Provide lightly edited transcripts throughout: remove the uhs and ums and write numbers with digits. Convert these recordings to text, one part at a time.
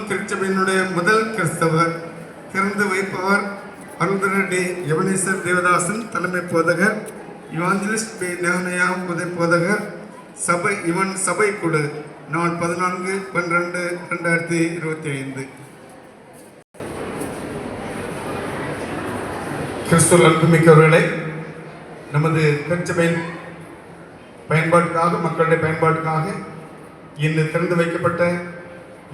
திருச்சபையினுடைய முதல் கிறிஸ்தவர் திறந்து வைப்பவர் அருள்தரடி யவனேஸ்வர் தேவதாசன் தலைமை போதகர், இவாஞ்சலிஸ்ட் பி நெகமையா உதவி போதகர், சபை குழு நாள் 14/12/2025. கிறிஸ்துவ அன்புமிக்கவர்களை, நமது திருச்சபையின் பயன்பாட்டுக்காக, மக்களுடைய பயன்பாட்டுக்காக இன்று திறந்து வைக்கப்பட்ட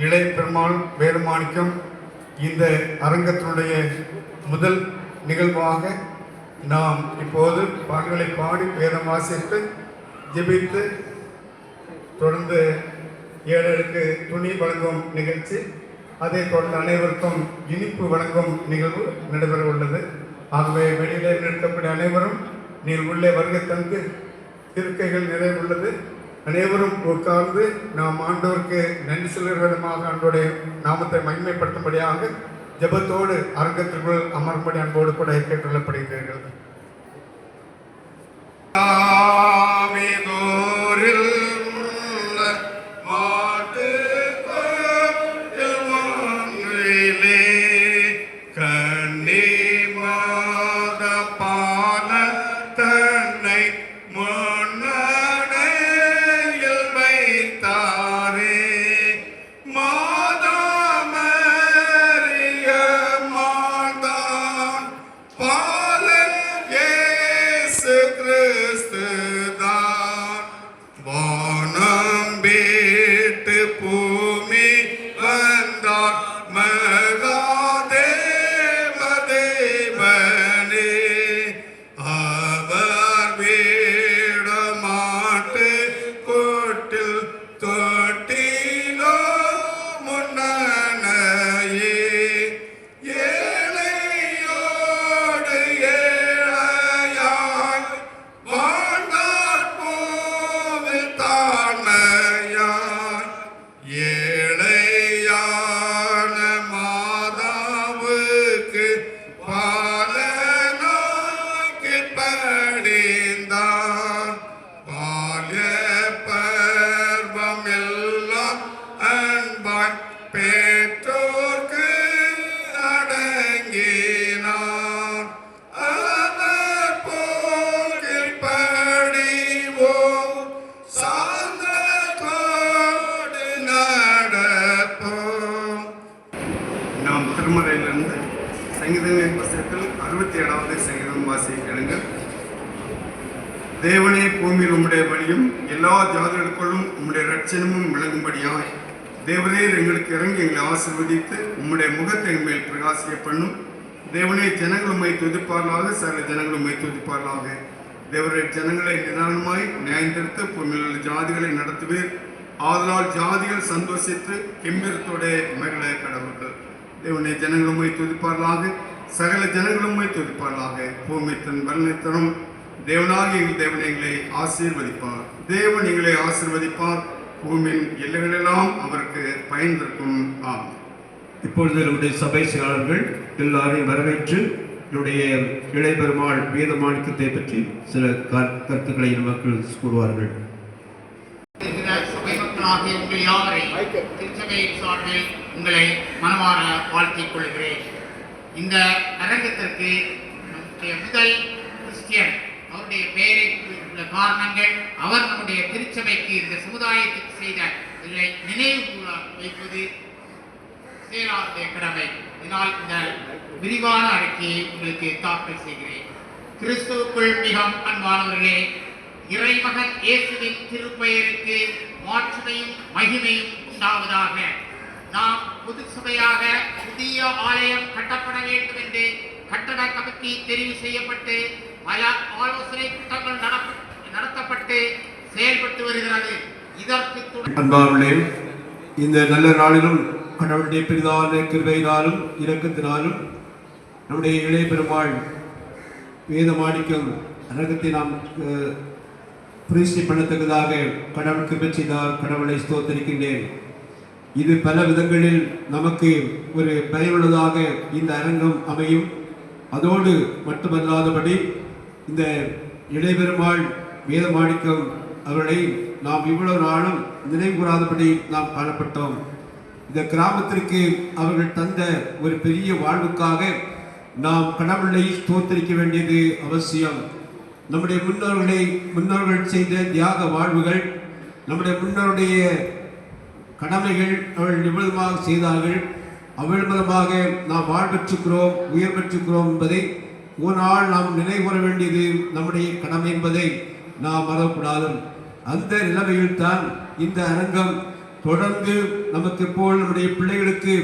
இளைய பெருமாள் வேலுமாணிக்கம் இந்த அரங்கத்தினுடைய முதல் நிகழ்வாக நாம் இப்போது பாடல்களை பாடி வேதம் வாசித்து ஜெபித்து தொடர்ந்து ஏழருக்கு துணி வழங்கும் நிகழ்ச்சி அதே தொடர்ந்து அனைவருக்கும் இனிப்பு வழங்கும் நிகழ்வு நடைபெற உள்ளது. ஆகவே வெளியிலே நிற்கக்கூடிய அனைவரும் நீர் உள்ளே வருகை தந்து இருக்கைகள் நிறைவுள்ளது. அனைவரும் உட்கார்ந்து நாம் ஆண்டவருக்கு நன்றி சொல்கிற விதமாக ஆண்டோடைய நாமத்தை மகிமைப்படுத்தும்படியாக ஜெபத்தோடு அரங்கத்திற்குள் அமரும்படி அன்போடு கூட கேட்டுக்கொள்ளப்படுகிறீர்கள். திருமறையிலிருந்து சங்கீதங்களின் புத்தகத்தில் 67வது சங்கீதம் வாசிக்கிறீர்கள். தேவனே, பூமியில் உம்முடைய வழியும் எல்லா ஜாதிகளுக்குள்ளும் உம்முடைய ரட்சணமும் விளங்கும்படியாய் தேவரீர் எங்களுக்கு இறங்கி எங்களை ஆசீர்வதித்து உம்முடைய முகத்தை மேல் பிரகாசிக்க பண்ணும். தேவனே, ஜனங்கள் உம்மை துதிப்பார்களாக, சகல ஜனங்கள் உம்மை துதிப்பார்களாக. தேவரீர் ஜனங்களை நிதானமாய் நியாயந்தெடுத்து பூமியில் உள்ள ஜாதிகளை நடத்துவீர். ஆதலால் ஜாதிகள் சந்தோஷித்து கெம்பீரத்தோட மகிழ கடவுள்கள். தேவனை ஜனங்களும் துதிப்பார்களாக, சகல ஜனங்களும் துதிப்பார்களாக. பூமி தன் பலனை தரும். தேவனாக எங்கள் தேவன் எங்களை ஆசீர்வதிப்பார். தேவன் எங்களை ஆசீர்வதிப்பார். பூமியின் எல்லைகளெல்லாம் அவருக்கு பயந்திருக்கும். இப்பொழுது நம்முடைய சபை செயலாளர்கள் எல்லாரையும் வரவேற்று என்னுடைய இளையபெருமாள் வேத மாணிக்கத்தை பற்றி சில கருத்துக்களை நமக்கு கூறுவார்கள். உங்கள் யாவரை திருச்சபையின் சார்பில் உங்களை மனமாற வாழ்த்திக் கொள்கிறேன். இந்த அரங்கத்திற்கு நம்முடைய முதல் கிறிஸ்டியன், அவருடைய பெயரை உள்ள காரணங்கள் அவர் நம்முடைய திருச்சபைக்கு இந்த சமுதாயத்துக்கு செய்த இதை நினைவு வைப்பது செயலாளருடைய கடமை. இதனால் இந்த விரிவான அறிக்கையை உங்களுக்கு தாக்கல் செய்கிறேன். கிறிஸ்துவுக்குள் மிகவும் அன்பானவர்களே, இறைமகன் இயேசுவின் திருப்பெயருக்கு மாட்சிமையும் மகிமையும் உண்டாவதாக. நாம் பொது சபையாக புதிய ஆலயம் கட்டப்பட வேண்டும் என்று கட்டட கமிட்டி தெரிவு செய்யப்பட்டு பல ஆலோசனை கூட்டங்கள் நடத்தப்பட்டு செயல்பட்டு வருகிறது. இதற்கு அன்பார்களே, இந்த நல்ல நாளிலும் கடவுளுடைய பெரிதான கிருபையினாலும் இரக்கத்தினாலும் நம்முடைய இளைய பெருமாள் வேத மாணிக்கம் அரங்கத்தை நாம் பிரதிஷ்டை பண்ணத்தக்கதாக கடவுள் கிருபை செய்தார். கடவுளை ஸ்தோத்தரிக்கின்றேன். இது பல விதங்களில் நமக்கு ஒரு பயனுள்ளதாக இந்த அரங்கம் அமையும். அதோடு மட்டுமல்லாதபடி இந்த இளையபெருமாள் வேத மாணிக்கம் அவர்களை நாம் இவ்வளவு நாளும் நினைவுகூறாதபடி நாம் காணப்பட்டோம். இந்த கிராமத்திற்கு அவர்கள் தந்த ஒரு பெரிய வாழ்வுக்காக நாம் கடவுளை ஸ்தோத்தரிக்க வேண்டியது அவசியம். நம்முடைய முன்னோர்கள் செய்த தியாக வாழ்வுகள், நம்முடைய முன்னோருடைய கடமைகள் அவர்கள் எவ்வளவுமாக செய்தார்கள், அவ்வளவு மூலமாக நாம் வாழ்வெற்றுக்கிறோம், உயர் பெற்றுக்கிறோம் என்பதை ஒரு நாள் நாம் நினைவுற வேண்டியது நம்முடைய கடமை என்பதை நாம் மறக்கக்கூடாது. அந்த நிலைமையில் தான் இந்த அரங்கம் தொடர்ந்து நமக்கு போல் நம்முடைய பிள்ளைகளுக்கு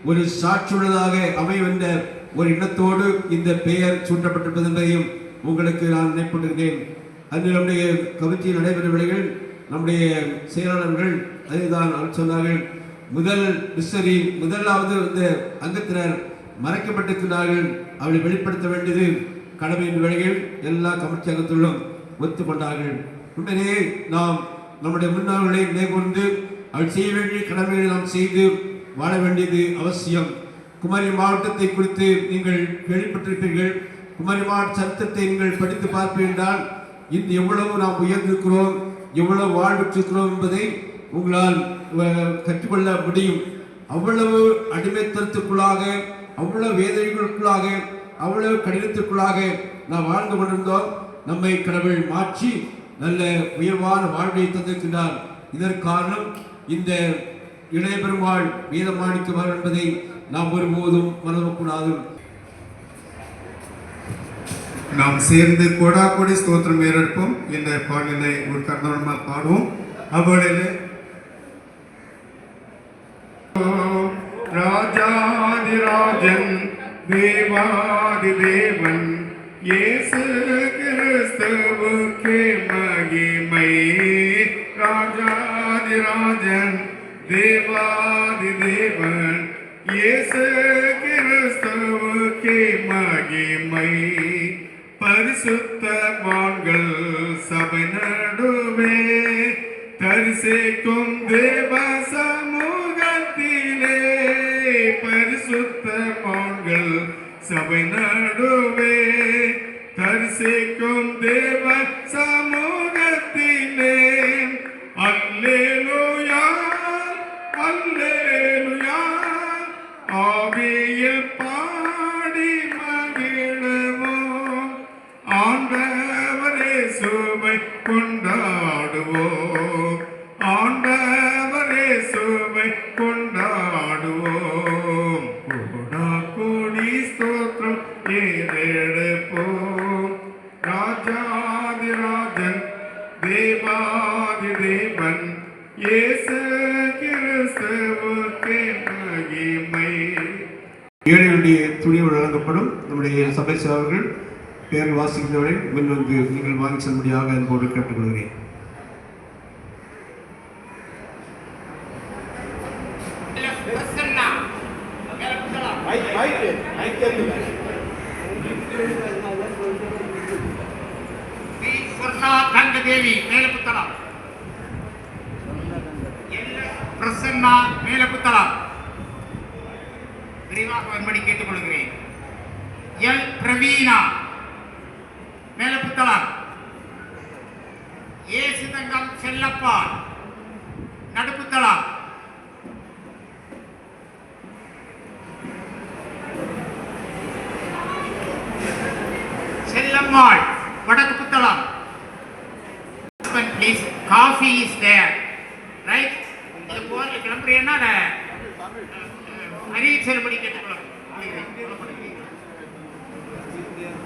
ஒரு சாட்சியுள்ளதாக அமையும் என்ற ஒரு எண்ணத்தோடு இந்த பெயர் சூட்டப்பட்டிருப்பது என்பதையும் உங்களுக்கு நான் நினைப்படுகிறேன். அதில் நம்முடைய கமிட்டியில் நடைபெறும் வேளைகள் நம்முடைய செயலாளர்கள் அதுதான் சொன்னார்கள், முதல் மிஸ்டரி முதலாவது இந்த அங்கத்தினர் மறைக்கப்பட்டிருக்கிறார்கள். அவளை வெளிப்படுத்த வேண்டியது கடமையின் வேளையில் எல்லா கமிட்டி அங்கத்திலும் ஒத்துக்கொண்டார்கள். உண்மையிலேயே நாம் நம்முடைய முன்னோர்களை நினைவுகூர்ந்து அவள் செய்ய வேண்டிய கடமைகளை நாம் செய்து வாழ வேண்டியது அவசியம். குமரி மாவட்டத்தை குறித்து நீங்கள் கேள்விப்பட்டிருப்பீர்கள். குமரி மாவட்ட சரித்திரத்தை நீங்கள் படித்து பார்ப்பீர்கள். இன்று எவ்வளவு நாம் உயர்ந்திருக்கிறோம், எவ்வளவு வாழ்விட்டிருக்கிறோம் என்பதை உங்களால் கற்றுக்கொள்ள முடியும். அவ்வளவு அடிமைத்தனத்துக்குள்ளாக, அவ்வளவு வேதனைகளுக்குள்ளாக, அவ்வளவு கடினத்திற்குள்ளாக நாம் வாழ்ந்து கொண்டிருந்தோம். நம்மை கடவுள் மாற்றி நல்ல உயர்வான வாழ்வை தந்திருக்கின்றார். இதற்கு காரணம் இந்த இளைய பெருமாள் வேதமாணிக்கவர் என்பதை நாம் ஒருபோதும் மறக்கக்கூடாது. நாம் சேர்ந்து கோடாக்கோடி ஸ்தோத்திரம் ஏறெடுப்போம். இந்த பாடலை ஒரு கர்ணமாக பாடுவோம். அவ்வளவு ராஜாதிராஜன் தேவாதி தேவன் இயேசு கிறிஸ்துவுக்கே மகிமை. ராஜாதிராஜன் தேவாதி தேவன் இயேசு கிறிஸ்துவுக்கே மகிமை. பரிசுத்தவான்கள் சபை நடுவே தரிசிக்கும் தேவ சமூகத்திலே. பரிசுத்தவான்கள் சபை நடுவே தரிசிக்கும் தேவ சமூகத்திலே. அல்லேலூயா அல்லேலூயா ஆவியில் பாடி மகிழுவோம். ஆண்டவரே சுவை கொண்டாடுவோம். ஆண்டவரே சுவை கொண்டாடுவோம். கோடா கோடி ஸ்தோத்திரம் ஏறெடுப்போம். ராஜாதிராஜன் தேவாதி தேவன் இயேசு கிறிஸ்துவுக்கே மகிமை. ஏழைகளுடைய துணிவு வழங்கப்படும். நம்முடைய சபை சேவர்கள் பேர் வாசிக்கிறவரை முன் வந்து நீங்கள் வாங்கி செல்லும்படியாக அன்போடு கேட்டுக்கொள்கிறேன். தேவி மேலப்புத்தளம், பிரசன்னா மேலப்புத்தளம் விரிவாக வரும்படி கேட்டுக்கொள்கிறேன். எல் பிரவீனா மேலப்புத்தளம், ஏசுதங்கம் செல்லப்பால் நடுப்புத்தளம், செல்லம்மாள் வடக்கு Puttalam. Please, coffee is there, right? இந்த போர் கிளம்புறேன்னா அறிவிச்சபடி கேட்டுக்கொள்ளும்.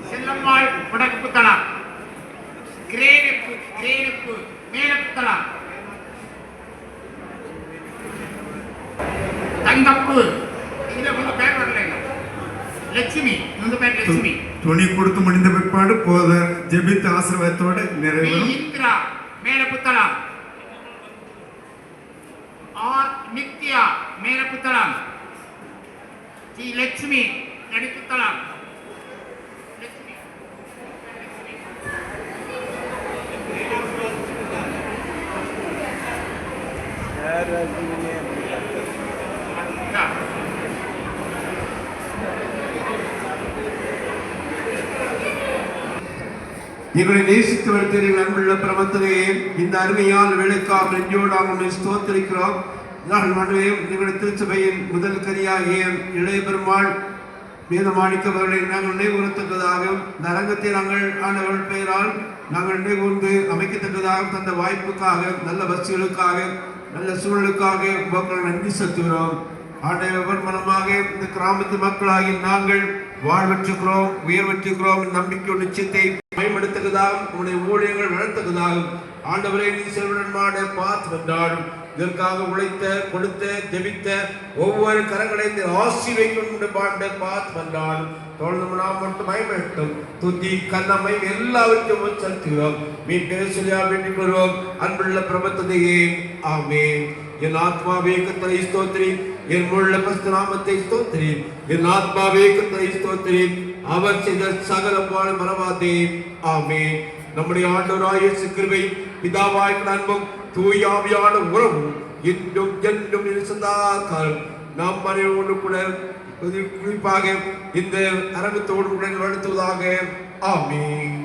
செல்லம்மாள் வடக்கு புத்தளம், கிரேனுக்கு மேல புத்தளம், தங்கப்பு இதுல உங்க பேர் வரலைங்க. லட்சுமி உங்க பேர் லட்சுமி. துணி கொடுத்து முடிந்த பிற்பாடு போத ஜெபித்த ஆசீர்வாதத்தோட நிறைவேறும். இந்திரா மேல புத்தளம், ஆர் நித்யா மேல புத்தளம், டி லட்சுமி நடுப்புத்தளம். எங்களை நேசித்து வருகிறீர்கள் அன்புள்ள பிரபந்தரே. இந்த அருமையான வேலைக்காக நெஞ்சோடு நாங்கள் ஸ்தோத்திரிக்கிறோம். எங்களுடைய திருச்சபையின் முதல் கரியாகிய இளைய பெருமாள் வேதமாணிக்கவர்களை நாங்கள் நினைவுறுத்தக்கதாக இந்த அரங்கத்தை நாங்கள் ஆண்டவர்கள் பெயரால் நாங்கள் நினைவுகூர்ந்து அமைக்கத்தக்கதாக தந்த வாய்ப்புக்காக, நல்ல வசதிகளுக்காக, நல்ல சூழலுக்காக மக்கள் நன்றி செலுத்துகிறோம். ஆண்டவர் மனமாக இந்த கிராமத்து மக்களாகி நாங்கள் வாழ்வற்றுக்கிறோம், உயர்வற்றுக்கிறோம். நம்பிக்கை நிச்சயத்தை பயன்படுத்துவதாக உங்களுடைய ஊழியர்கள் நடத்துவதாக ஆண்டவரை நீ செல்வனன்மான பார்த்து வந்தாலும் இதற்காக உழைத்த, கொடுத்த, ஜெபித்த ஒவ்வொரு கரங்களை ஆசீர்வதிக்க பார்த்து வந்தாலும் தொடர்ந்து நாம் மட்டும் பயன்படுத்தும் துதி கண்ணமை எல்லாவற்றையும் செலுத்துகிறோம். மீன் பேர் சொல்லியா வேண்டிக் கொள்வோம். அன்புள்ள பிரபந்ததையே ஆமென். என் ஆத்மாவே கர்த்தரை ஸ்தோத்திரி, என் முள்ள பரிசுத்த நாமத்தை ஸ்தோத்திரி, என் ஆத்மாவே கர்த்தரை ஸ்தோத்திரி, அவர் செய்த சகல பாவங்களை மறவாதே. ஆமென். நம்முடைய ஆண்டவராகிய இயேசு கிருபை, பிதாவாய் அன்பும் தூய ஆவியான உறவும் இன்றும் என்றும் சதா காலம் நாம் அனைவரோடு கூட குறிப்பாக இந்த அரங்கத்தோடு கூட நடத்துவதாக. ஆமென்.